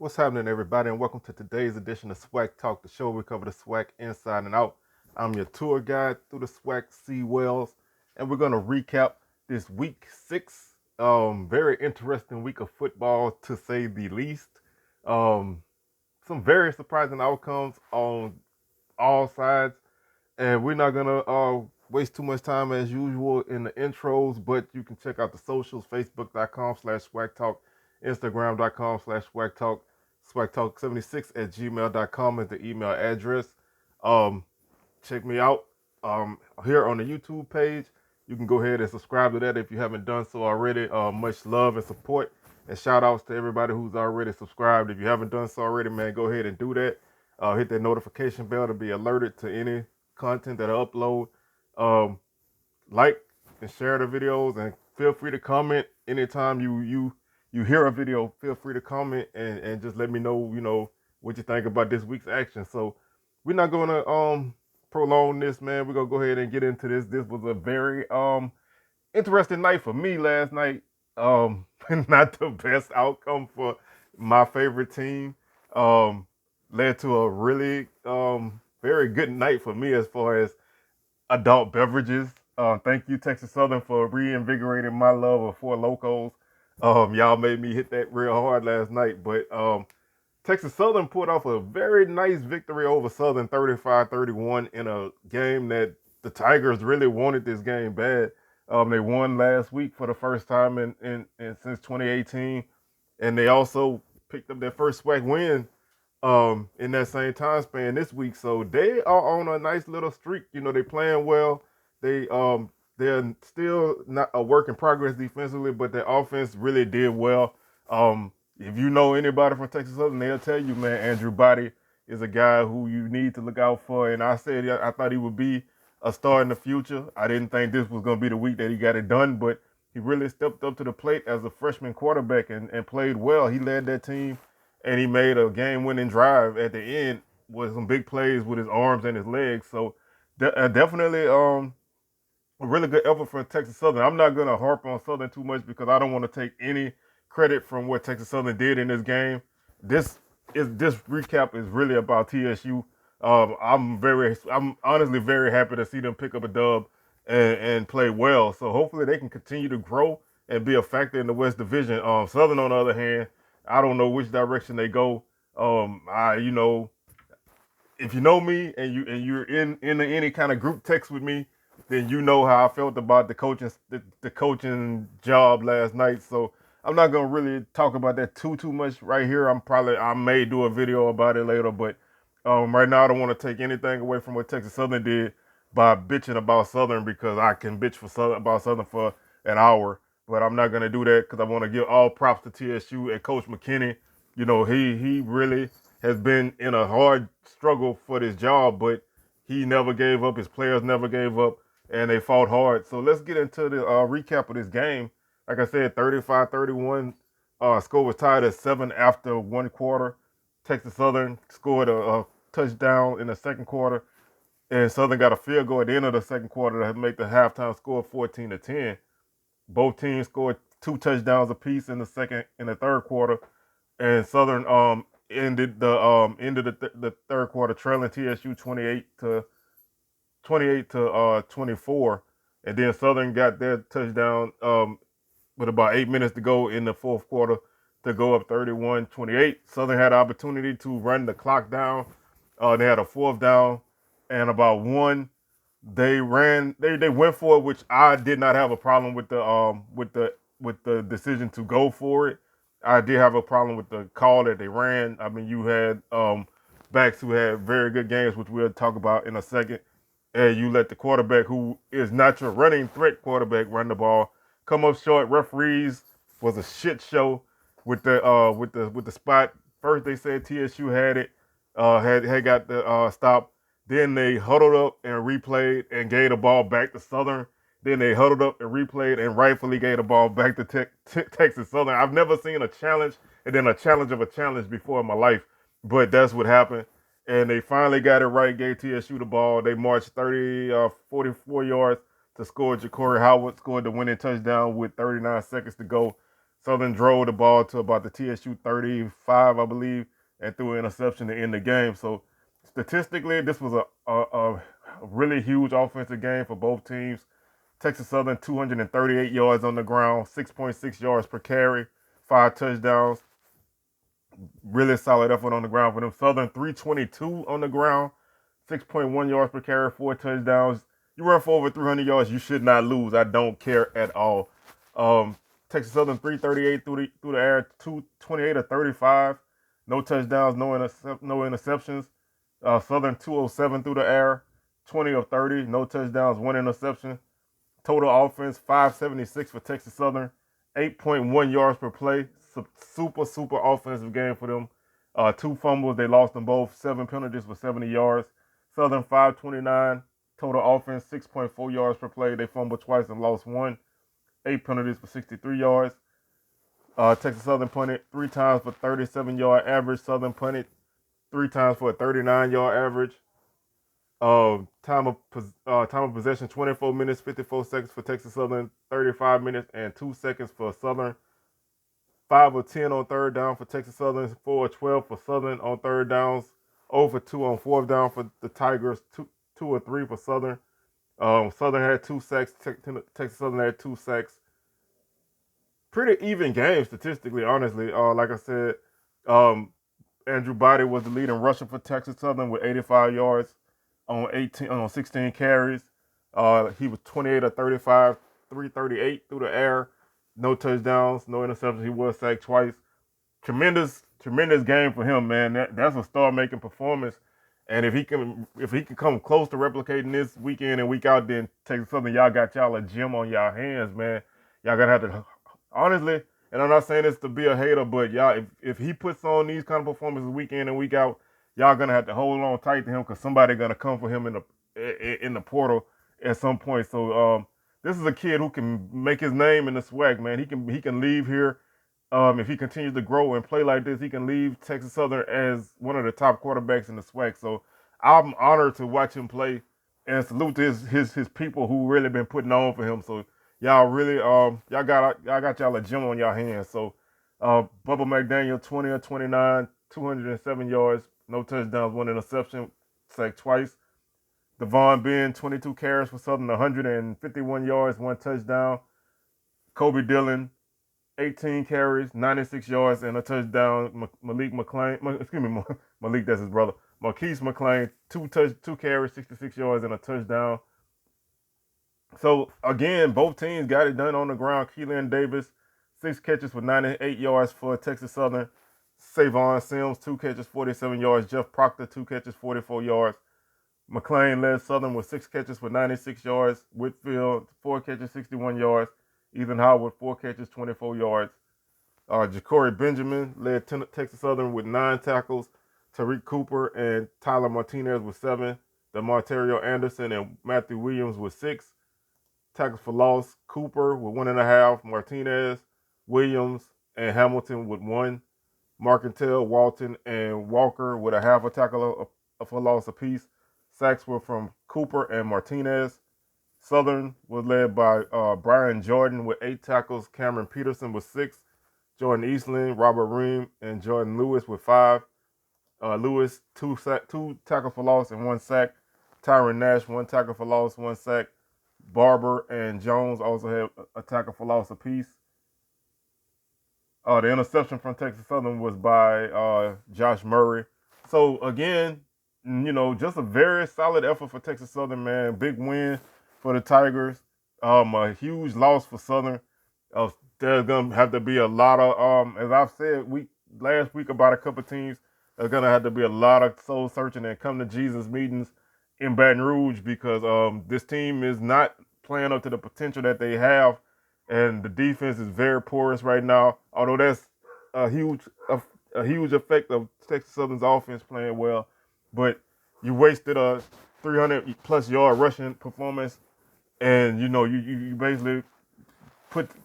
What's happening, everybody, and welcome to today's edition of SWACtalk, the show where we cover the SWAC inside and out. I'm your tour guide through the SWAC Sea Wells, and we're going to recap this week 6. Very interesting week of football, to say the least. Um, some very surprising outcomes on all sides, and we're not going to waste too much time as usual in the intros, but you can check out the socials, facebook.com/SWACtalk, instagram.com/SWACtalk. SWACtalk76 at gmail.com is the email address. Um, Check me out here on the YouTube page. You can go ahead and subscribe to that if you haven't done so already. Much love and support, and shout outs to everybody who's already subscribed. If you haven't done so already, man, go ahead and do that. Hit that notification bell to be alerted to any content that I upload. Um, like and share the videos, and feel free to comment anytime you hear a video. Feel free to comment and just let me know what you think about this week's action. So we're not gonna prolong this, man. We're gonna go ahead and get into this. This was a very interesting night for me last night. Not the best outcome for my favorite team. um Led to a really very good night for me as far as adult beverages. Thank you, Texas Southern, for reinvigorating my love of Four Locos. Y'all made me hit that real hard last night, but Texas Southern pulled off a very nice victory over Southern 35-31 in a game that the Tigers really wanted this game bad. They won last week for the first time in since 2018, and they also picked up their first SWAC win in that same time span this week. So they are on a nice little streak. They're playing well. They're still not a work in progress defensively, but their offense really did well. If you know anybody from Texas Southern, they'll tell you, man, Andrew Body is a guy who you need to look out for. And I said I thought he would be a star in the future. I didn't think this was going to be the week that he got it done, but he really stepped up to the plate as a freshman quarterback and played well. He led that team, and he made a game-winning drive at the end with some big plays with his arms and his legs. So definitely a really good effort for Texas Southern. I'm not going to harp on Southern too much because I don't want to take any credit from what Texas Southern did in this game. This recap is really about TSU. I'm honestly very happy to see them pick up a dub and play well. So hopefully they can continue to grow and be a factor in the West Division. Southern, on the other hand, I don't know which direction they go. I if you know me and you're in any kind of group text with me, then you know how I felt about the coaching job last night. So I'm not gonna really talk about that too much right here. I may do a video about it later, but right now I don't want to take anything away from what Texas Southern did by bitching about Southern, because I can bitch about Southern for an hour, but I'm not gonna do that because I want to give all props to TSU and Coach McKinney. He really has been in a hard struggle for this job, but he never gave up. His players never gave up, and they fought hard. So let's get into the recap of this game. Like I said, 35-31. Score was tied at 7 after one quarter. Texas Southern scored a touchdown in the second quarter, and Southern got a field goal at the end of the second quarter to make the halftime score 14-10. Both teams scored two touchdowns apiece in the third quarter, and Southern ended the third quarter trailing TSU 28 to 24, and then Southern got their touchdown with about 8 minutes to go in the fourth quarter to go up 31-28. Southern had an opportunity to run the clock down. They had a fourth down and about one. They went for it, which I did not have a problem with the decision to go for it. I did have a problem with the call that they ran. I mean, you had backs who had very good games, which we'll talk about in a second, and you let the quarterback, who is not your running threat quarterback, run the ball, come up short. Referees was a shit show with the spot. First they said TSU had it, had got the stop. Then they huddled up and replayed and gave the ball back to Southern. Then they huddled up and replayed and rightfully gave the ball back to Texas Southern. I've never seen a challenge and then a challenge of a challenge before in my life, but that's what happened. And they finally got it right, gave TSU the ball. They marched 44 yards to score. Ja'Cory Howard scored the winning touchdown with 39 seconds to go. Southern drove the ball to about the TSU 35, I believe, and threw an interception to end the game. So statistically, this was a really huge offensive game for both teams. Texas Southern 238 yards on the ground, 6.6 yards per carry, 5 touchdowns. Really solid effort on the ground for them. Southern 322 on the ground, 6.1 yards per carry, 4 touchdowns. You run for over 300 yards, you should not lose. I don't care at all. Texas Southern 338 through the air, 228 or 35, no touchdowns, no interceptions. Southern 207 through the air, 20 of 30, no touchdowns, 1 interception. Total offense 576 for Texas Southern, 8.1 yards per play. Super offensive game for them. 2 fumbles, they lost them both. 7 penalties for 70 yards. Southern 529 total offense, 6.4 yards per play. They fumbled twice and lost 1. 8 penalties for 63 yards. Texas Southern punted 3 times for 37-yard average. Southern punted 3 times for a 39-yard average. Time of possession 24 minutes 54 seconds for Texas Southern, 35 minutes and 2 seconds for Southern. 5 of 10 on third down for Texas Southern, 4 of 12 for Southern on third downs, 0 for 2 on fourth down for the Tigers, 2 or 3 for Southern. Southern had 2 sacks. Texas Southern had 2 sacks. Pretty even game statistically, honestly. Like I said, Andrew Body was the leading rusher for Texas Southern with 85 yards on 16 carries. He was 28 of 35, 338 through the air. No touchdowns, no interceptions. He was sacked twice. Tremendous game for him, man. That's a star-making performance. And if he can come close to replicating this week in and week out, then Texas Southern, y'all got y'all a gem on y'all hands, man. Y'all gotta have to, honestly, and I'm not saying this to be a hater, but y'all, if he puts on these kind of performances week in and week out, y'all gonna have to hold on tight to him because somebody gonna come for him in the portal at some point. So this is a kid who can make his name in the SWAC, man. He can leave here. If he continues to grow and play like this, he can leave Texas Southern as one of the top quarterbacks in the SWAC. So I'm honored to watch him play and salute to his people who really been putting on for him. So y'all really y'all got y'all a gem on y'all hands. So Bubba McDaniel 20 of 29, 207 yards, no touchdowns, 1 interception, sacked twice. Vaughn 22 carries for Southern, 151 yards, 1 touchdown. Kobe Dillon 18 carries, 96 yards, and a touchdown. Malik, that's his brother. Marquise McLean, 2 carries, 66 yards, and a touchdown. So, again, both teams got it done on the ground. Keelan Davis, 6 catches for 98 yards for Texas Southern. Savon Sims, 2 catches, 47 yards. Jeff Proctor, 2 catches, 44 yards. McLean led Southern with 6 catches for 96 yards. Whitfield, 4 catches, 61 yards. Ethan Howard, 4 catches, 24 yards. Ja'Cory Benjamin led Texas Southern with 9 tackles. Tariq Cooper and Tyler Martinez with 7. DeMarterio Anderson and Matthew Williams with 6. Tackles for loss, Cooper with 1.5. Martinez, Williams, and Hamilton with 1. Marcantel, Walton, and Walker with a half a tackle for loss apiece. Sacks were from Cooper and Martinez. Southern was led by Brian Jordan with 8 tackles, Cameron Peterson with 6, Jordan Eastland, Robert Ream, and Jordan Lewis with 5. Lewis, 2 tackles for loss and 1 sack. Tyron Nash, 1 tackle for loss, 1 sack. Barber and Jones also had a tackle for loss apiece. The interception from Texas Southern was by Josh Murray. So again, just a very solid effort for Texas Southern, man. Big win for the Tigers. A huge loss for Southern. There's gonna have to be a lot of, as I've said last week about a couple teams, there's gonna have to be a lot of soul searching and come to Jesus meetings in Baton Rouge because this team is not playing up to the potential that they have, and the defense is very porous right now. Although that's a huge effect of Texas Southern's offense playing well, but you wasted a 300+ yard rushing performance, and you basically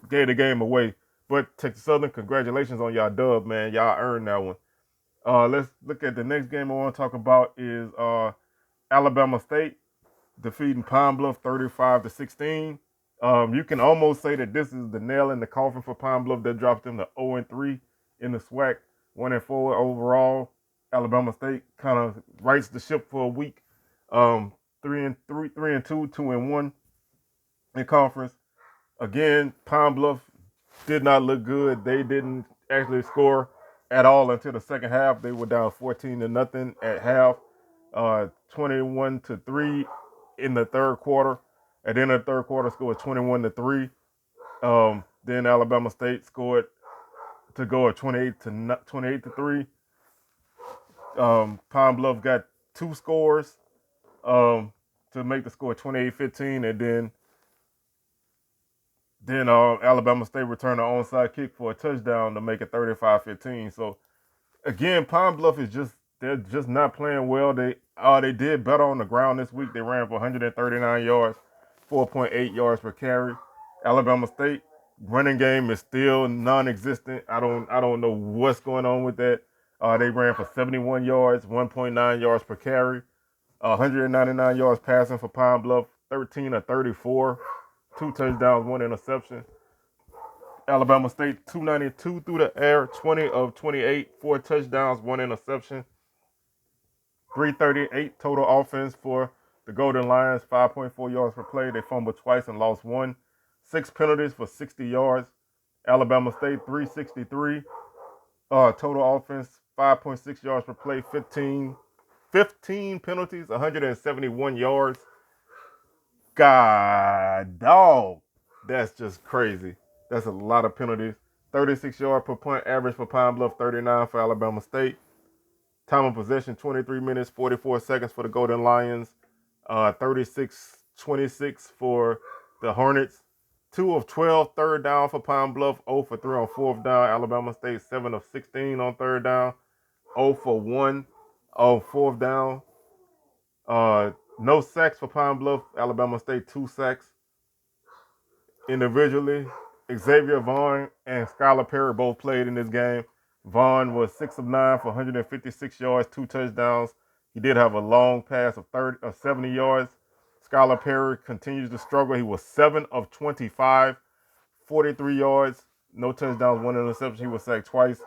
gave the game away. But Texas Southern, congratulations on y'all dub, man. Y'all earned that one. Let's look at the next game I want to talk about is Alabama State defeating Pine Bluff 35-16. You can almost say that this is the nail in the coffin for Pine Bluff that drops them to 0-3 in the SWAC, 1-4 overall. Alabama State kind of rights the ship for a week. 3-3, 3-2, 2-1 in conference. Again, Pine Bluff did not look good. They didn't actually score at all until the second half. They were down 14-0 at half, 21-3 in the third quarter. At the end of the third quarter, scored 21-3. Then Alabama State scored to go at 28-3. Pine Bluff got two scores to make the score 28-15, and then Alabama State returned an onside kick for a touchdown to make it 35-15. So again, Pine Bluff they're just not playing well. They did better on the ground this week. They ran for 139 yards, 4.8 yards per carry. Alabama State running game is still non-existent. I don't know what's going on with that. They ran for 71 yards, 1.9 yards per carry, 199 yards passing for Pine Bluff, 13 of 34, 2 touchdowns, 1 interception. Alabama State 292 through the air, 20 of 28, 4 touchdowns, 1 interception. 338 total offense for the Golden Lions, 5.4 yards per play. They fumbled twice and lost 1. 6 penalties for 60 yards. Alabama State 363 total offense, 5.6 yards per play, 15 penalties, 171 yards. God dog, that's just crazy. That's a lot of penalties. 36 yards per punt average for Pine Bluff, 39 for Alabama State. Time of possession, 23 minutes, 44 seconds for the Golden Lions. 36-26 for the Hornets. 2 of 12 third down for Pine Bluff. 0 for 3 on fourth down. Alabama State 7 of 16 on third down. 0 for 1 on fourth down. No sacks for Pine Bluff. Alabama State 2 sacks. Individually, Xavier, Vaughn, and Skylar Perry both played in this game. Vaughn was 6 of 9 for 156 yards, 2 touchdowns. He did have a long pass of 70 yards. Skylar Perry continues to struggle. He was 7 of 25, 43 yards, no touchdowns, 1 interception. He was sacked twice.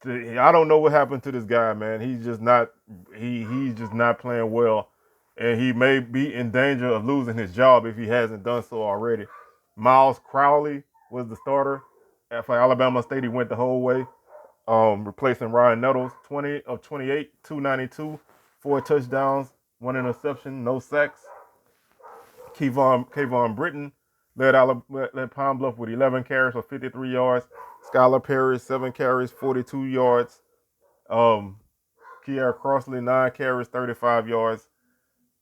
I don't know what happened to this guy, man. He's just not playing well, and he may be in danger of losing his job if he hasn't done so already. Miles Crowley was the starter for Alabama State. He went the whole way, replacing Ryan Nettles. 20 of 28, 292, 4 touchdowns, 1 interception, no sacks. Kayvon Britton led Pine Bluff with 11 carries for 53 yards. Skylar Perry, 7 carries, 42 yards. Kiara Crossley, 9 carries, 35 yards.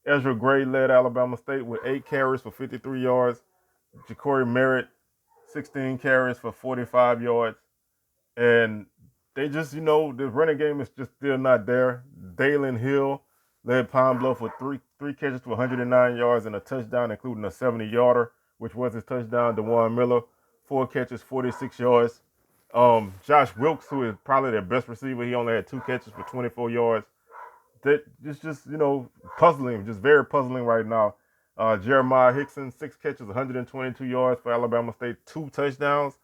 Ezra Gray led Alabama State with 8 carries for 53 yards. Ja'Cory Merritt, 16 carries for 45 yards. And they just, the running game is just still not there. Dalen Hill led Pine Bluff with three catches for 109 yards and a touchdown, including a 70-yarder, which was his touchdown. DeJuan Miller, 4 catches, 46 yards. Josh Wilkes, who is probably their best receiver, he only had 2 catches for 24 yards. It's just, puzzling, just very puzzling right now. Jeremiah Hickson, 6 catches, 122 yards for Alabama State, 2 touchdowns.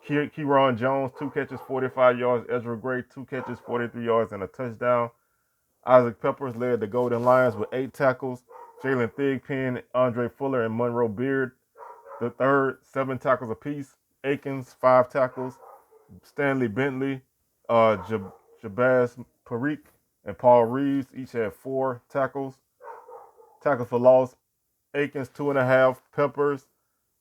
Kieron Jones, 2 catches, 45 yards. Ezra Gray, 2 catches, 43 yards, and a touchdown. Isaac Peppers led the Golden Lions with 8 tackles. Jalen Thigpen, Andre Fuller, and Monroe Beard, the third, 7 tackles apiece. Akins, 5 tackles. Stanley Bentley, Jabaz Parikh, and Paul Reeves each had 4 tackles. Tackles for loss, Akins 2.5, Peppers,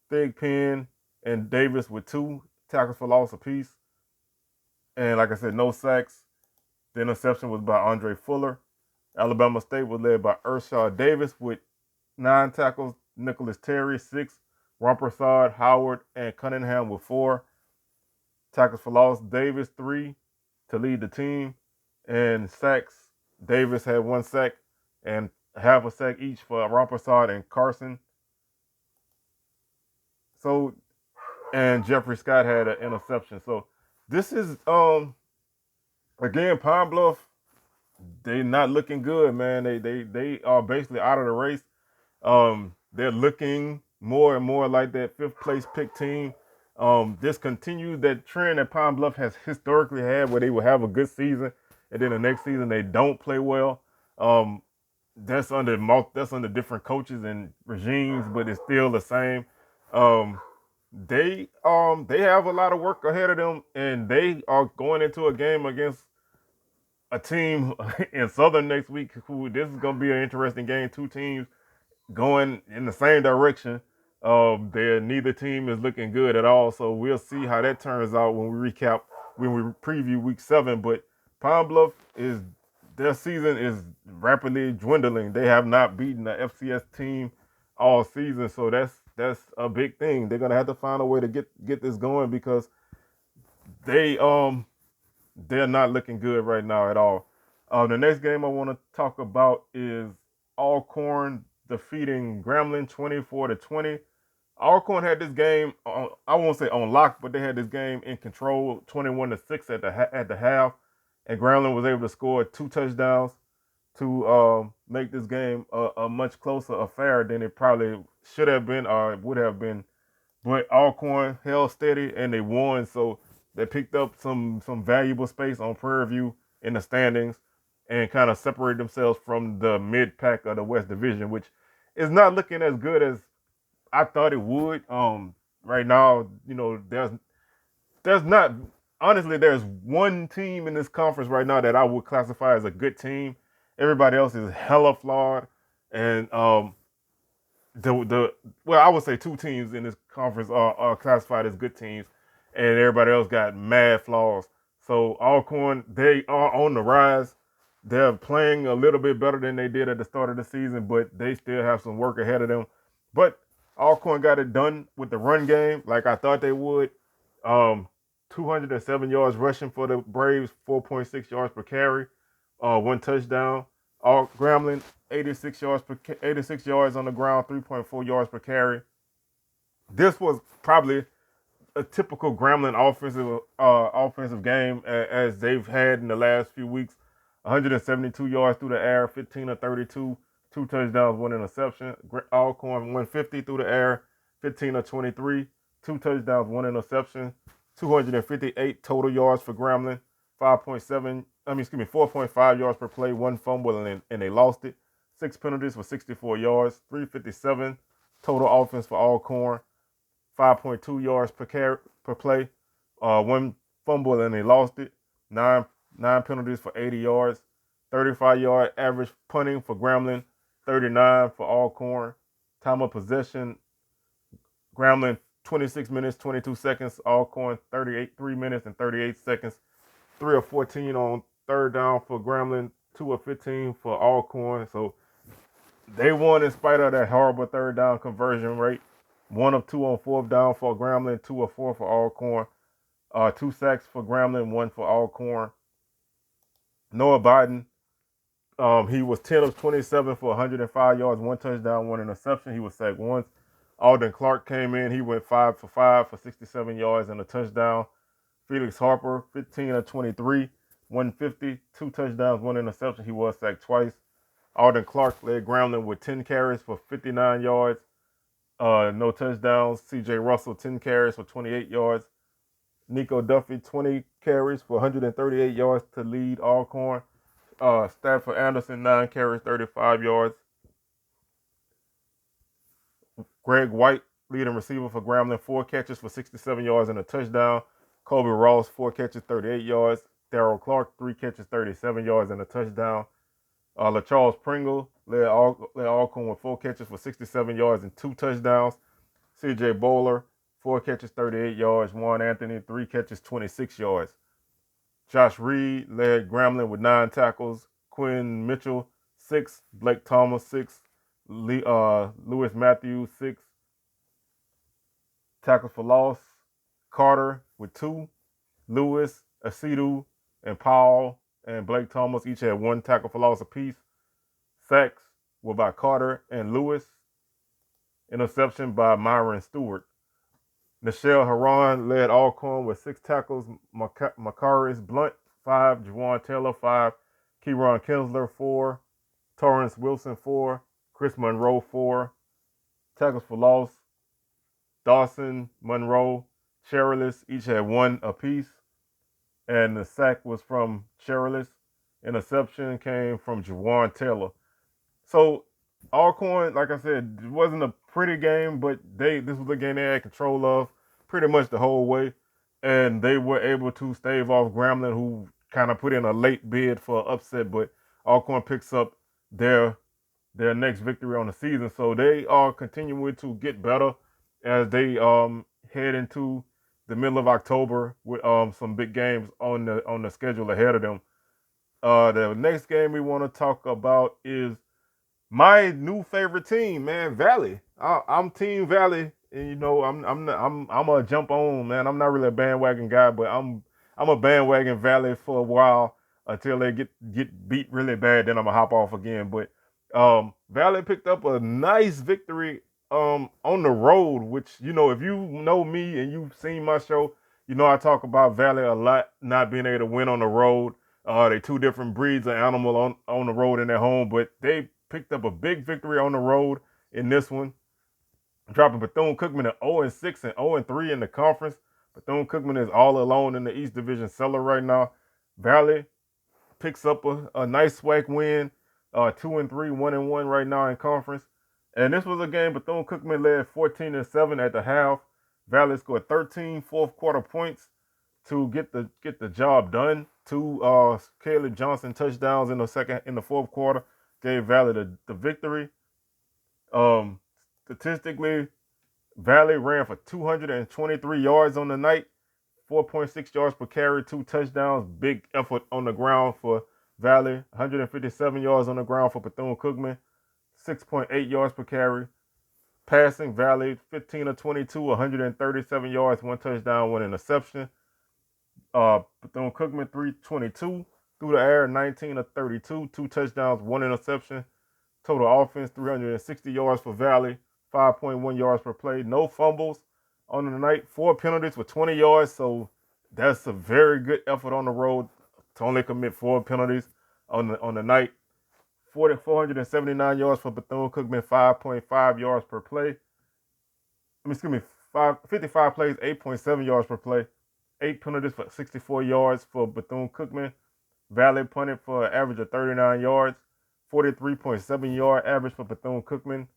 Thigpen, and Davis with 2 tackles for loss apiece. And like I said, no sacks. The interception was by Andre Fuller. Alabama State was led by Ershaw Davis with 9 tackles, Nicholas Terry 6, Rompersad, Howard, and Cunningham with 4 tackles for loss. Davis 3 to lead the team. And sacks, Davis had 1 sack and half a sack each for Rompersad and Carson. So, and Jeffrey Scott had an interception. So this is again, Pine Bluff, they not looking good, man. They are basically out of the race. They're looking more and more like that fifth place pick team. This continues that trend that Pine Bluff has historically had, where they will have a good season and then the next season they don't play well. Um, that's under different coaches and regimes, but it's still the same. Um, they have a lot of work ahead of them, and they are going into a game against a team in Southern next week. Who this is going to be an interesting game. Two teams going in the same direction. Neither team is looking good at all. So we'll see how that turns out when we preview week 7. But Pine Bluff their season is rapidly dwindling. They have not beaten the FCS team all season, so that's a big thing. They're gonna have to find a way to get this going because they they're not looking good right now at all. The next game I want to talk about is Alcorn defeating Grambling 24-20. Alcorn had this game I won't say on lock, but they had this game in control, 21-6 at the half, and Grambling was able to score 2 touchdowns to make this game a much closer affair than it probably should have been or would have been. But Alcorn held steady and they won, so they picked up some valuable space on Prairie View in the standings and kind of separated themselves from the mid pack of the West Division, which is not looking as good as I thought it would. Right now, there's not honestly there's one team in this conference right now that I would classify as a good team. Everybody else is hella flawed, and I would say 2 teams in this conference are classified as good teams, and everybody else got mad flaws. So Alcorn, they are on the rise. They're playing a little bit better than they did at the start of the season, but they still have some work ahead of them. But Alcorn got it done with the run game like I thought they would. 207 yards rushing for the Braves, 4.6 yards per carry, 1 touchdown. All Grambling, 86 yards on the ground, 3.4 yards per carry. This was probably a typical Grambling offensive game as they've had in the last few weeks. 172 yards through the air, 15 of 32, 2 touchdowns, 1 interception. Alcorn 150 through the air, 15 of 23, 2 touchdowns, 1 interception. 258 total yards for Grambling, 4.5 yards per play, 1 fumble, and they lost it. 6 penalties for 64 yards, 357 total offense for Alcorn, 5.2 yards per play, 1 fumble, and they lost it. 9 penalties for 80 yards, 35-yard average punting for Grambling, 39 for Alcorn. Time of possession, Grambling 26 minutes, 22 seconds. Alcorn 3 minutes and 38 seconds. 3 of 14 on third down for Grambling, 2 of 15 for Alcorn. So they won in spite of that horrible third down conversion rate. 1 of 2 on fourth down for Grambling, 2 of 4 for Alcorn. 2 sacks for Grambling, 1 for Alcorn. Noah Biden, he was 10 of 27 for 105 yards, 1 touchdown, 1 interception. He was sacked once. Alden Clark came in. He went 5 for 5 for 67 yards and a touchdown. Felix Harper, 15 of 23, 150, 2 touchdowns, 1 interception. He was sacked twice. Alden Clark led Grambling with 10 carries for 59 yards, no touchdowns. C.J. Russell, 10 carries for 28 yards. Nico Duffy, 20 carries for 138 yards to lead Alcorn. Stafford Anderson, 9 carries, 35 yards. Greg White, leading receiver for Grambling, 4 catches for 67 yards and a touchdown. Kobe Ross, 4 catches, 38 yards. Darrell Clark, 3 catches, 37 yards and a touchdown. LaCharles Pringle led Alcorn with 4 catches for 67 yards and 2 touchdowns. C.J. Bowler, 4 catches, 38 yards. Juan Anthony, 3 catches, 26 yards. Josh Reed led Grambling with 9 tackles. Quinn Mitchell, 6. Blake Thomas, 6. Lewis Matthews, 6. Tackles for loss. Carter with 2. Lewis, Asidu, and Powell and Blake Thomas each had 1 tackle for loss apiece. Sacks were by Carter and Lewis. Interception by Myron Stewart. Nichelle Haran led Alcorn with 6 tackles. Macarius Blunt, 5. Juwan Taylor, 5. Kieron Kinsler, 4. Torrance Wilson, 4. Chris Monroe, 4. Tackles for loss. Dawson, Monroe, Cherilus each had one apiece, and the sack was from Cherilus. Interception came from Jawan Taylor. So Alcorn, like I said, it wasn't a pretty game, but this was a game they had control of pretty much the whole way, and they were able to stave off Grambling, who kind of put in a late bid for an upset. But Alcorn picks up their next victory on the season, so they are continuing to get better as they head into the middle of October with some big games on the schedule ahead of them. The next game we want to talk about is my new favorite team, man, Valley. I'm Team Valley, and you know I'm a jump on, man. I'm not really a bandwagon guy, but I'm a bandwagon Valley for a while until they get beat really bad. Then I'm gonna hop off again. But Valley picked up a nice victory on the road, which, you know, if you know me and you've seen my show, you know I talk about Valley a lot, not being able to win on the road. They two different breeds of animal on the road and at home, but they picked up a big victory on the road in this one, dropping Bethune-Cookman at 0-6 and 0-3 in the conference. Bethune-Cookman is all alone in the East Division cellar right now. Valley picks up a nice SWAC win, 2-3, 1-1 right now in conference. And this was a game Bethune-Cookman led 14-7 at the half. Valley scored 13 fourth quarter points to get the job done. Two Caleb Johnson touchdowns in the fourth quarter gave Valley the victory. Statistically, Valley ran for 223 yards on the night, 4.6 yards per carry, 2 touchdowns. Big effort on the ground for Valley. 157 yards on the ground for Bethune-Cookman, 6.8 yards per carry. Passing, Valley 15 of 22, 137 yards, 1 touchdown, 1 interception. Bethune-Cookman 322 through the air, 19 of 32, 2 touchdowns, 1 interception. Total offense 360 yards for Valley, 5.1 yards per play. No fumbles on the night, 4 penalties for 20 yards. So that's a very good effort on the road to only commit 4 penalties on the night. 479 yards for Bethune-Cookman, 5.5 yards per play. 55 plays, 8.7 yards per play. 8 penalties for 64 yards for Bethune-Cookman. Valley punted for an average of 39 yards. 43.7 yard average for Bethune-Cookman.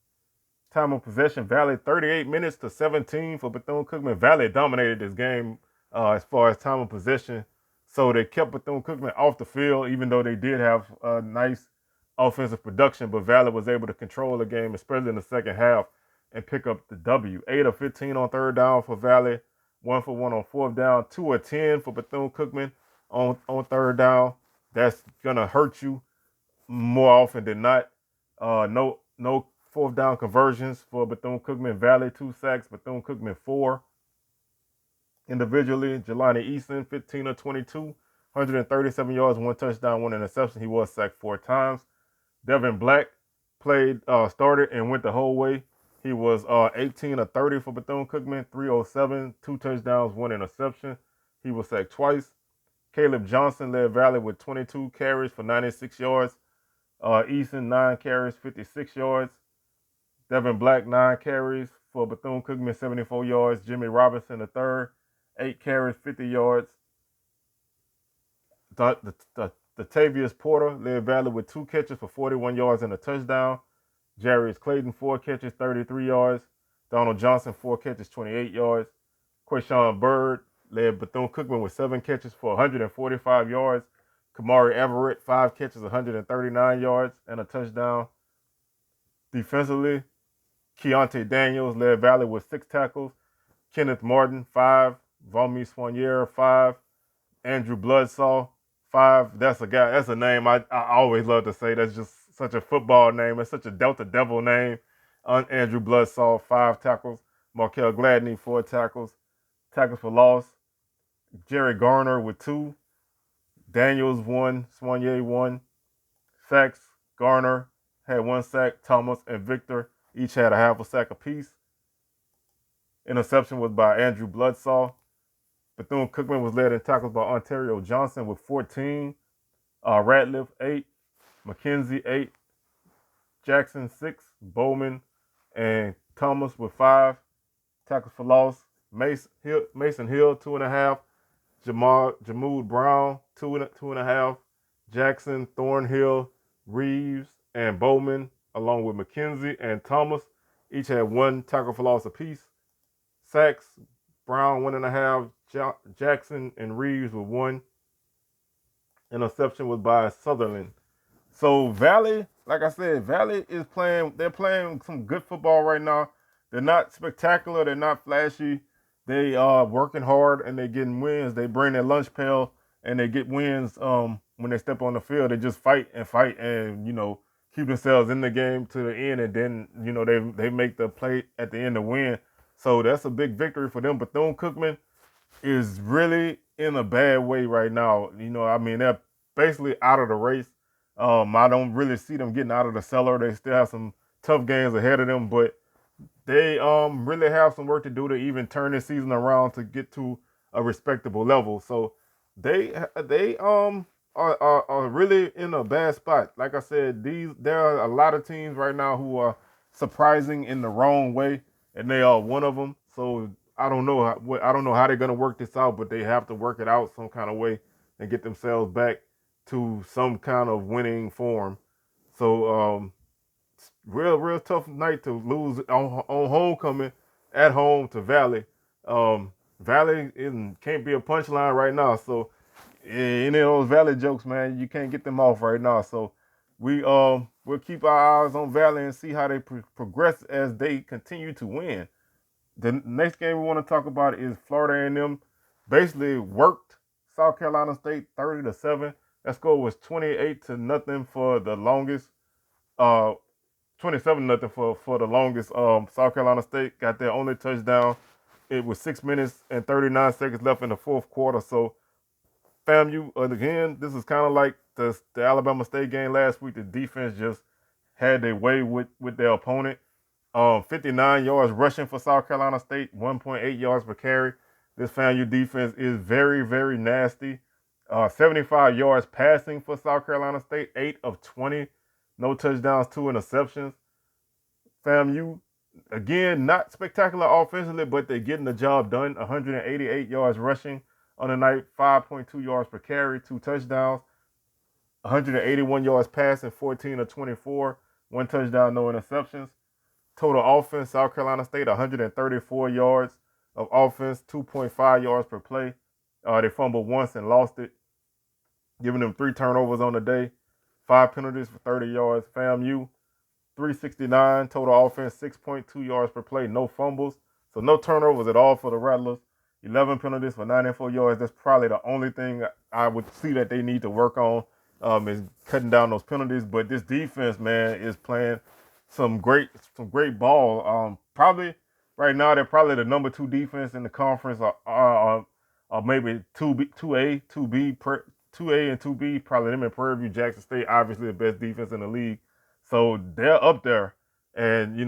Time of possession, Valley 38 minutes to 17 for Bethune-Cookman. Valley dominated this game as far as time of possession. So they kept Bethune-Cookman off the field, even though they did have a nice offensive production. But Valley was able to control the game, especially in the second half, and pick up the W. 8 of 15 on third down for Valley. 1 for 1 on fourth down. 2 of 10 for Bethune-Cookman on third down. That's going to hurt you more often than not. No fourth down conversions for Bethune-Cookman. Valley 2 sacks, Bethune-Cookman 4. Individually, Jelani Easton 15 of 22, 137 yards, 1 touchdown, 1 interception. He was sacked 4 times. Devin Black started and went the whole way. He was 18 of 30 for Bethune-Cookman, 307, 2 touchdowns, 1 interception. He was sacked twice. Caleb Johnson led Valley with 22 carries for 96 yards. Easton, 9 carries, 56 yards. Devin Black, 9 carries for Bethune-Cookman, 74 yards. Jimmy Robinson, the third, 8 carries, 50 yards. Tavius Porter led Valley with 2 catches for 41 yards and a touchdown. Jarius Clayton, 4 catches, 33 yards. Donald Johnson, 4 catches, 28 yards. Quayshawn Bird led Bethune-Cookman with 7 catches for 145 yards. Kamari Everett, 5 catches, 139 yards, and a touchdown. Defensively, Keontae Daniels led Valley with 6 tackles. Kenneth Martin, 5. Vaughn Soignier, 5. Andrew Bloodsaw, 5. That's a name I always love to say. That's just such a football name. It's such a Delta Devil name. Andrew Bloodsaw, 5 tackles. Markel Gladney, 4 tackles. Tackles for loss. Jerry Garner with 2. Daniels 1. Soignier 1. Sacks. Garner had 1 sack. Thomas and Victor each had a half a sack apiece. Interception was by Andrew Bloodsaw. Bethune-Cookman was led in tackles by Ontario Johnson with 14. Ratliff 8. McKenzie 8. Jackson 6. Bowman and Thomas with 5. tackles for loss. Mason Hill, 2.5. Jamood Brown, 2.5. Jackson, Thornhill, Reeves, and Bowman, along with McKenzie and Thomas, each had 1 tackle for loss apiece. Sacks, Brown, 1.5. Jackson and Reeves with 1. Interception was by Sutherland. So Valley, like I said, Valley is playing. They're playing some good football right now. They're not spectacular. They're not flashy. They are working hard and they're getting wins. They bring their lunch pail and they get wins. When they step on the field, they just fight and keep themselves in the game to the end. And then they make the play at the end to win. So that's a big victory for them. Bethune-Cookman is really in a bad way right now. They're basically out of the race. I don't really see them getting out of the cellar. They still have some tough games ahead of them, but they really have some work to do to even turn this season around to get to a respectable level. So they are really in a bad spot. Like I said, there are a lot of teams right now who are surprising in the wrong way, and they are one of them. So I don't know how they're gonna work this out, but they have to work it out some kind of way and get themselves back to some kind of winning form. So real tough night to lose on homecoming at home to Valley. Valley can't be a punchline right now. So any of those Valley jokes, man, you can't get them off right now. So we'll keep our eyes on Valley and see how they progress as they continue to win. The next game we want to talk about is Florida A&M basically worked South Carolina State 30-7. That score was 28-0 for the longest. 27-0 for the longest. South Carolina State got their only touchdown. It was 6 minutes and 39 seconds left in the fourth quarter. So FAMU, again, this is kind of like the Alabama State game last week. The defense just had their way with their opponent. 59 yards rushing for South Carolina State, 1.8 yards per carry. This FAMU defense is very, very nasty. 75 yards passing for South Carolina State, 8 of 20. No touchdowns, 2 interceptions. FAMU, again, not spectacular offensively, but they're getting the job done. 188 yards rushing on the night, 5.2 yards per carry, 2 touchdowns. 181 yards passing, 14 of 24. 1 touchdown, no interceptions. Total offense, South Carolina State, 134 yards of offense, 2.5 yards per play. They fumbled once and lost it, giving them 3 turnovers on the day, 5 penalties for 30 yards. FAMU, 369 total offense, 6.2 yards per play, no fumbles. So no turnovers at all for the Rattlers. 11 penalties for 94 yards. That's probably the only thing I would see that they need to work on is cutting down those penalties. But this defense, man, is playing some great ball. Probably right now they're probably the number 2 defense in the conference, or maybe 2A and 2B. Probably them in Prairie View, Jackson State, obviously the best defense in the league. So they're up there, and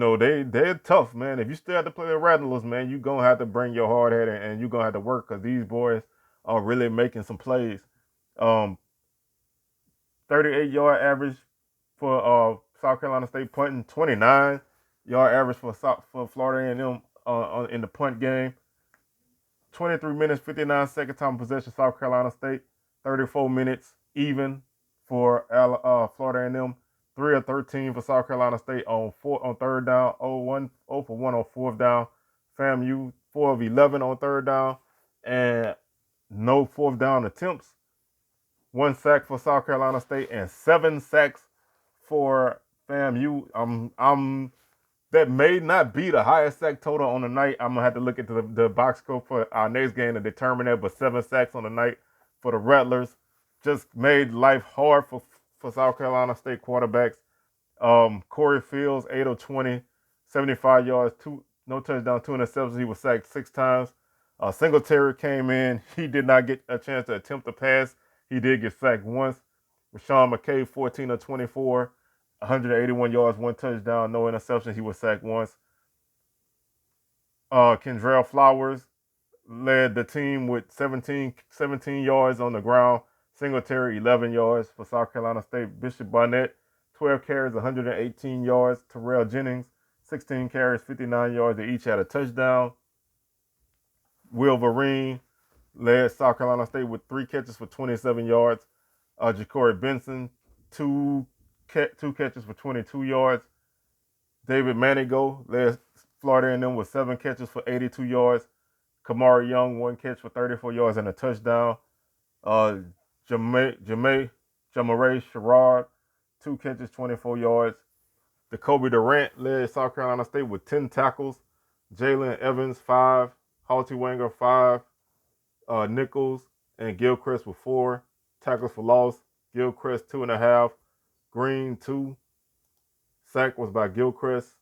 they're tough, man. If you still have to play the Rattlers, man, you're gonna have to bring your hard head and you're gonna have to work because these boys are really making some plays. 38-yard average for South Carolina State punting, 29-yard average for Florida A&M in the punt game. 23 minutes, 59 second time of possession, South Carolina State. 34 minutes even for Florida A&M. 3 of 13 for South Carolina State on third down. 0 for 1 on fourth down. FAMU 4 of 11 on third down and no fourth down attempts. 1 sack for South Carolina State and 7 sacks for FAMU. That may not be the highest sack total on the night. I'm gonna have to look into the box score for our next game to determine that. But 7 sacks on the night for the Rattlers just made life hard for South Carolina State quarterbacks. Corey Fields, 8 of 20, 75 yards, no touchdown, 2 interceptions. He was sacked 6 times. Singletary came in. He did not get a chance to attempt a pass. He did get sacked once. Rashawn McKay, 14 of 24, 181 yards, 1 touchdown, no interceptions. He was sacked once. Kendrell Flowers led the team with 17 yards on the ground. Singletary, 11 yards for South Carolina State. Bishop Barnett, 12 carries, 118 yards. Terrell Jennings, 16 carries, 59 yards. They each had a touchdown. Wolverine led South Carolina State with 3 catches for 27 yards. Ja'Cory Benson, two catches for 22 yards. David Manigo led Florida A&M with 7 catches for 82 yards. Kamari Young, 1 catch for 34 yards and a touchdown. Jamaray Sherrod, 2 catches, 24 yards. Jacoby Durant led South Carolina State with 10 tackles. Jalen Evans, 5. Halty Wanger, 5. Nichols and Gilchrist with 4 tackles for loss. Gilchrist, 2.5. Green, 2. Sack was by Gilchrist.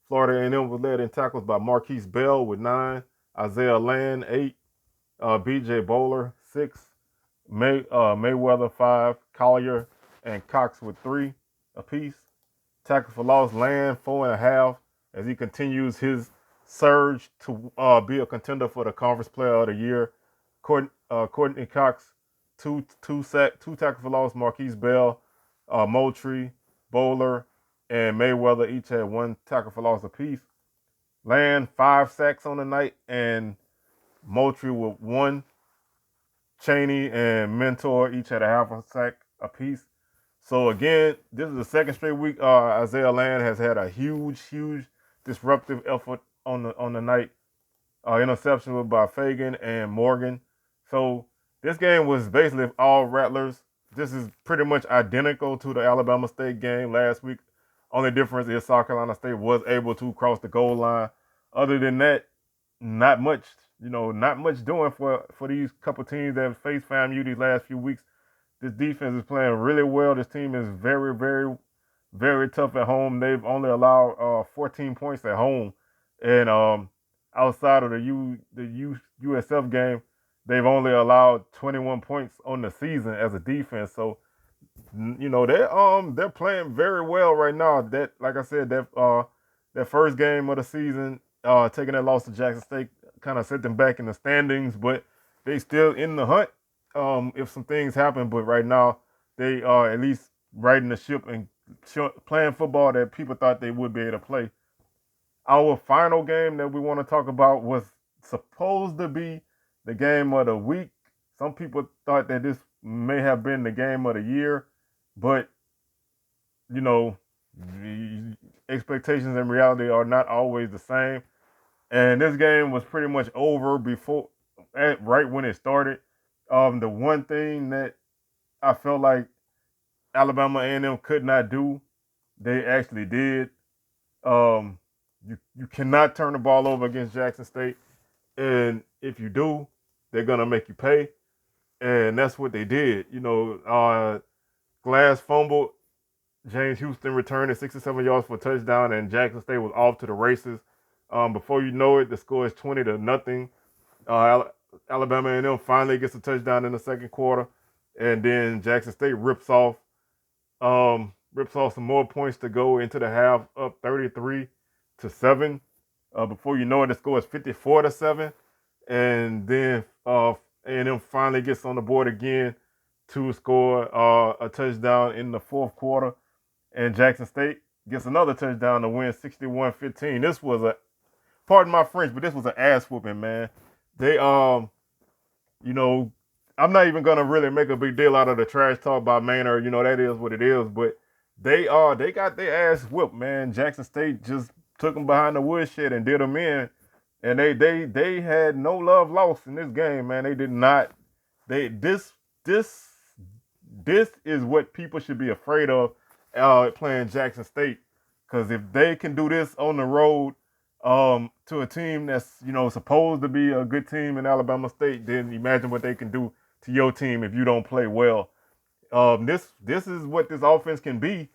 Florida A&M was led in tackles by Marquise Bell with 9. Isaiah Land, 8. B.J. Bowler, 6. Mayweather, 5. Collier and Cox with 3 apiece. Tackle for loss, Land, 4.5, as he continues his surge to be a contender for the Conference Player of the Year. Courtney Cox, 2 tackle for loss. Marquise Bell, Moultrie, Bowler, and Mayweather each had 1 tackle for loss apiece. Land, 5 sacks on the night, and Moultrie with 1. Cheney and Mentor each had a half a sack apiece. So again, this is the second straight week Isaiah Land has had a huge disruptive effort on the night. Interception was by Fagan and Morgan. So this game was basically all Rattlers. This is pretty much identical to the Alabama State game last week. Only difference is South Carolina State was able to cross the goal line. Other than that, not much. Not much doing for these couple teams that have faced FAMU these last few weeks. This defense is playing really well. This team is very, very, very tough at home. They've only allowed 14 points at home, and outside of the USF game, they've only allowed 21 points on the season as a defense. So, they're playing very well right now. That, like I said, that first game of the season, taking that loss to Jackson State, kind of set them back in the standings, but they still in the hunt if some things happen. But right now, they are at least riding the ship and playing football that people thought they would be able to play. Our final game that we want to talk about was supposed to be the game of the week. Some people thought that this may have been the game of the year, but, expectations and reality are not always the same. And this game was pretty much over right when it started. The one thing that I felt like Alabama A&M could not do, they actually did. You cannot turn the ball over against Jackson State, and if you do, they're gonna make you pay, and that's what they did. Glass fumbled. James Houston returned it 67 yards for a touchdown, and Jackson State was off to the races. Before you know it, the score is 20-0. Alabama A&M finally gets a touchdown in the second quarter, and then Jackson State rips off some more points to go into the half, up 33-7. Before you know it, the score is 54-7, and then A&M finally gets on the board again to score a touchdown in the fourth quarter, and Jackson State gets another touchdown to win 61-15. This was pardon my French, but this was an ass whooping, man. They, I'm not even gonna really make a big deal out of the trash talk by Maynard. That is what it is. But they got their ass whooped, man. Jackson State just took them behind the woodshed and did them in, and they had no love lost in this game, man. They did not. This is what people should be afraid of playing Jackson State, because if they can do this on the road to a team that's supposed to be a good team in Alabama State, then imagine what they can do to your team if you don't play well. This is what this offense can be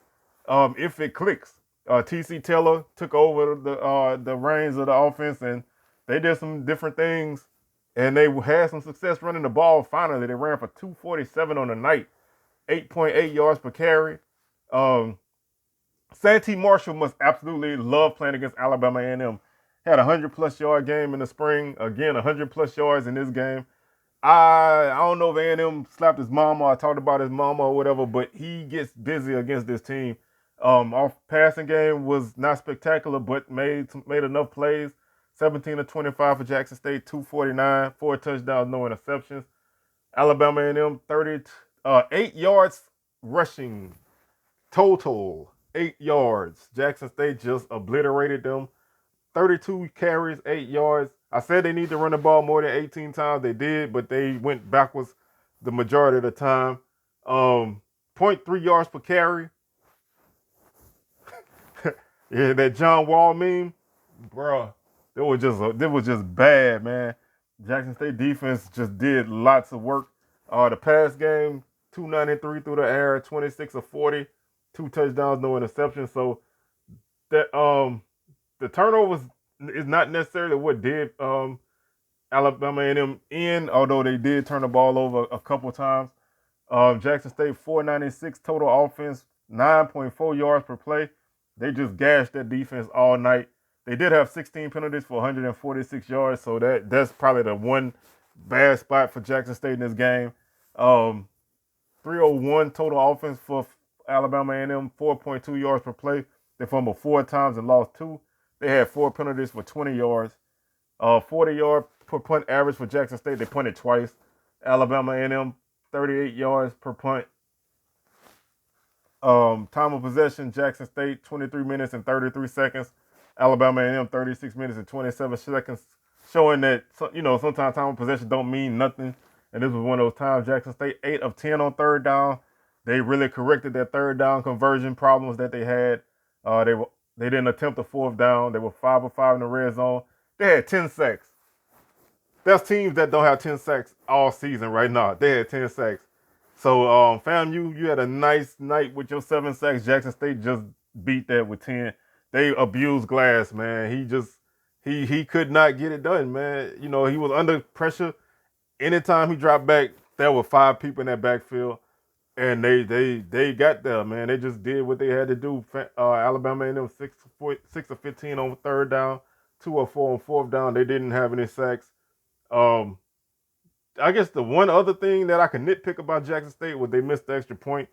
if it clicks. TC Taylor took over the reins of the offense, and they did some different things, and they had some success running the ball. Finally, they ran for 247 on the night, 8.8 yards per carry. Santee Marshall must absolutely love playing against Alabama A&M. Had a 100-plus yard game in the spring. Again, 100-plus yards in this game. I don't know if A&M slapped his mama or talked about his mama or whatever, but he gets busy against this team. Our passing game was not spectacular, but made enough plays. 17 of 25 for Jackson State, 249, 4 touchdowns, no interceptions. Alabama A&M 8 yards rushing total, 8 yards. Jackson State just obliterated them. 32 carries, 8 yards. I said they need to run the ball more than 18 times. They did, but they went backwards the majority of the time. 0.3 yards per carry. Yeah, that John Wall meme, bro. It was just bad, man. Jackson State defense just did lots of work. The pass game, 293 through the air, 26 of 40, 2 touchdowns, no interceptions. So that the turnovers is not necessarily what did Alabama A&M in, although they did turn the ball over a couple times. Jackson State 496 total offense, 9.4 yards per play. They just gashed that defense all night. They did have 16 penalties for 146 yards, so that's probably the one bad spot for Jackson State in this game. 301 total offense for Alabama A&M, 4.2 yards per play. They fumbled 4 times and lost 2. They had 4 penalties for 20 yards. 40-yard per punt average for Jackson State. They punted twice. Alabama A&M, 38 yards per punt. Time of possession, Jackson State, 23 minutes and 33 seconds. Alabama A&M, 36 minutes and 27 seconds, showing that, sometimes time of possession don't mean nothing. And this was one of those times. Jackson State, 8 of 10 on third down. They really corrected their third down conversion problems that they had. They didn't attempt a fourth down. They were 5 of 5 in the red zone. They had 10 sacks. There's teams that don't have 10 sacks all season right now. They had 10 sacks. So, fam, you had a nice night with your 7 sacks. Jackson State just beat that with 10. They abused Glass, man. He could not get it done, man. He was under pressure. Anytime he dropped back, there were 5 people in that backfield, and they got there, man. They just did what they had to do. Alabama A&M 6 of 15 on third down, 2 of 4 on fourth down. They didn't have any sacks. I guess the one other thing that I can nitpick about Jackson State was they missed the extra point.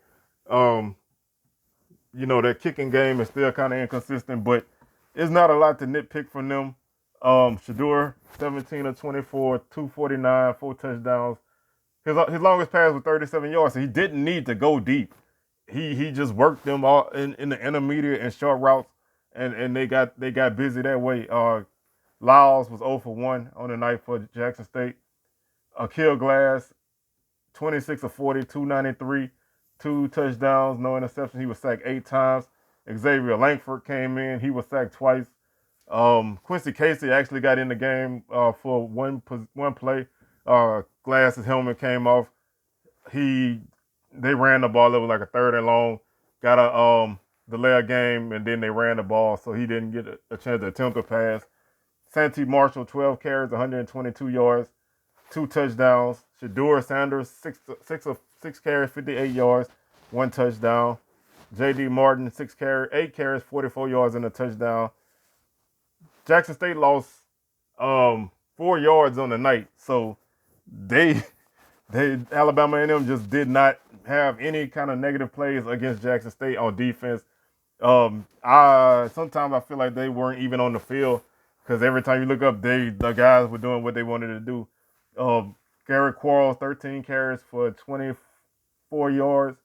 Their kicking game is still kind of inconsistent, but it's not a lot to nitpick from them. Shedeur, 17 of 24, 249, 4 touchdowns. His longest pass was 37 yards, so he didn't need to go deep. He just worked them all in the intermediate and short routes, and they got busy that way. Lyles was 0 for 1 on the night for Jackson State. Akil Glass, 26 of 40, 293, 2 touchdowns, no interceptions. He was sacked 8 times. Xavier Langford came in. He was sacked twice. Quincy Casey actually got in the game for one play. Glass's helmet came off. They ran the ball. It was like a 3rd and long. Got a delay of game, and then they ran the ball, so he didn't get a chance to attempt a pass. Santee Marshall, 12 carries, 122 yards, 2 touchdowns. Shedeur Sanders, 6 carries, 58 yards, 1 touchdown. J.D. Martin, 8 carries, 44 yards, and a touchdown. Jackson State lost 4 yards on the night, so Alabama A&M just did not have any kind of negative plays against Jackson State on defense. Sometimes I feel like they weren't even on the field, because every time you look up, the guys were doing what they wanted to do. Garrett Quarles, 13 carries for 24 yards.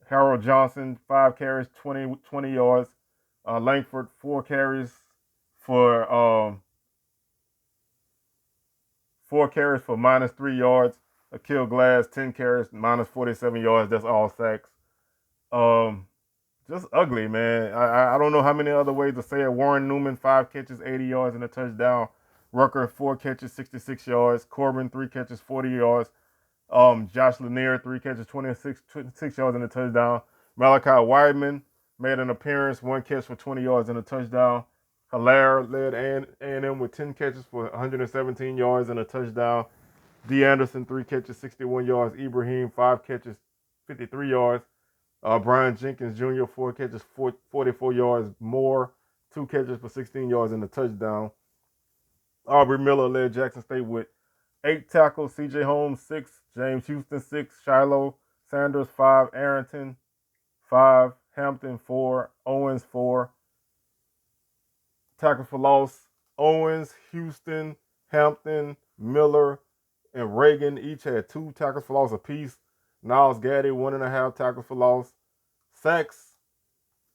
Harold Johnson, 5 carries, 20 yards. Langford, 4 carries for -3 yards. Akil Glass, 10 carries, -47 yards. That's all sacks. Just ugly, man. I don't know how many other ways to say it. Warren Newman, 5 catches, 80 yards, and a touchdown. Rucker, 4 catches, 66 yards. Corbin, 3 catches, 40 yards. Josh Lanier, 3 catches, 26 yards, and a touchdown. Malachi Weidman made an appearance, 1 catch for 20 yards and a touchdown. Hilaire led A&M with 10 catches for 117 yards and a touchdown. D. Anderson, 3 catches, 61 yards. Ibrahim, 5 catches, 53 yards. Brian Jenkins Jr., 4 catches, 44 yards. Moore, 2 catches for 16 yards and a touchdown. Aubrey Miller led Jackson State with 8 tackles. C.J. Holmes, 6. James Houston, 6. Shiloh Sanders, 5. Arrington, 5. Hampton, 4. Owens, 4. Tackles for loss, Owens, Houston, Hampton, Miller, and Reagan each had 2 tackles for loss apiece. Niles Gaddy, 1.5 tackles for loss. Sacks,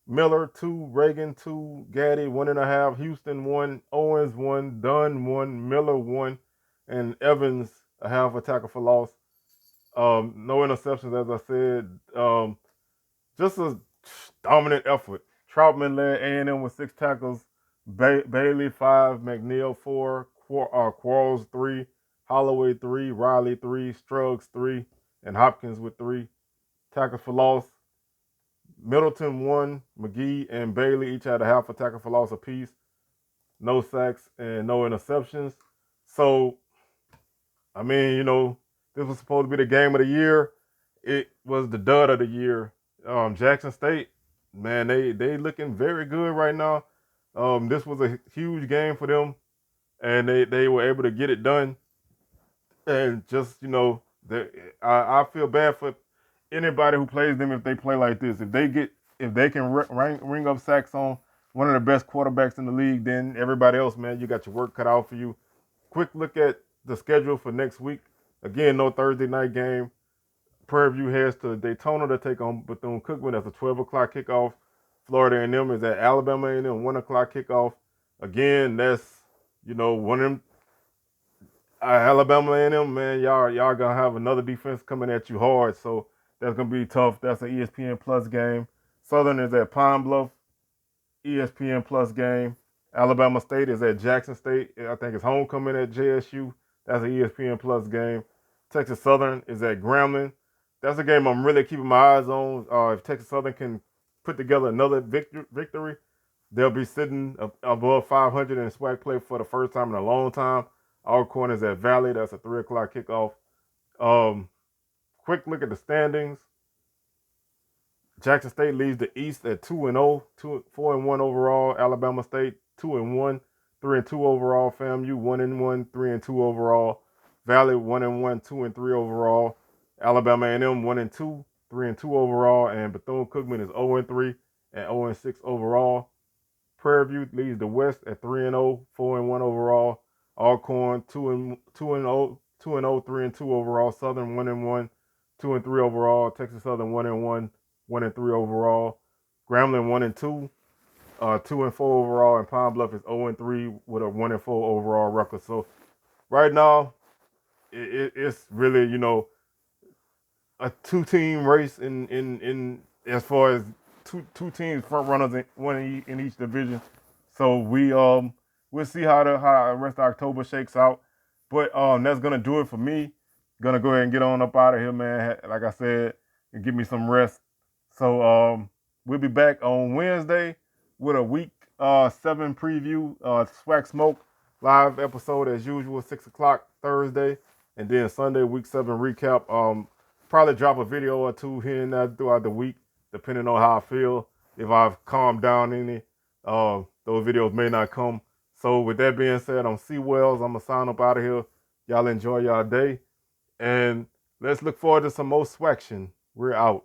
Miller 2, Reagan 2, Gaddy 1.5, Houston 1, Owens 1, Dunn 1, Miller 1, and Evans a half a tackle for loss. No interceptions, as I said. Just a dominant effort. Troutman led A&M with 6 tackles. Bailey 5, McNeil 4, Quarles 3, Holloway 3, Riley 3, Struggs 3, and Hopkins with 3 tackles for loss. Middleton 1, McGee and Bailey each had a half a tackle for loss apiece. No sacks and no interceptions. So, I mean, this was supposed to be the game of the year. It was the dud of the year. Jackson State, man, they looking very good right now. This was a huge game for them, and they were able to get it done. And just I feel bad for anybody who plays them if they play like this. If they can ring up sacks on one of the best quarterbacks in the league, then everybody else, man, you got your work cut out for you. Quick look at the schedule for next week. Again, no Thursday night game. Prairie View heads to Daytona to take on Bethune-Cookman. That's a 12 o'clock kickoff. Florida A&M is at Alabama A&M, 1 o'clock kickoff. Again, that's, one of them. Alabama A&M, man, y'all gonna have another defense coming at you hard, so that's gonna be tough. That's an ESPN Plus game. Southern is at Pine Bluff, ESPN Plus game. Alabama State is at Jackson State. I think it's homecoming at JSU. That's an ESPN Plus game. Texas Southern is at Grambling. That's a game I'm really keeping my eyes on. If Texas Southern can put together another victory, they'll be sitting above 500 in SWAC play for the first time in a long time. Alcorn is at Valley. That's a 3 o'clock kickoff. Quick look at the standings. Jackson State leads the East at 2-0, 4-1 overall. Alabama State 2-1, 3-2 overall. FAMU 1-1, 3-2 overall. Valley 1-1, 2-3 overall. Alabama A&M 1-2, 3-2 overall. And Bethune-Cookman is 0-3 and 0-6 overall. Prairie View leads the West at 3-0, 4-1 overall. Alcorn 2-0, 3-2 overall. Southern 1-1, 2-3 overall. Texas Southern 1-1, 1-3 overall. Grambling 1-2, 2-4 overall, and Pine Bluff is 0-3 with a 1-4 overall record. So right now, it's really a 2-team race in as far as two teams front runners one in each division. So we'll see how the rest of October shakes out. But that's gonna do it for me. Gonna go ahead and get on up out of here, man. Like I said, and give me some rest. So we'll be back on Wednesday with a week 7 preview, SWAC Smoke live episode as usual, 6 o'clock Thursday, and then Sunday week 7 recap. Probably drop a video or two here and there throughout the week, depending on how I feel. If I've calmed down any, those videos may not come. So with that being said, I'm C Wells. I'm gonna sign up out of here. Y'all enjoy y'all day, and let's look forward to some more SWACtion. We're out.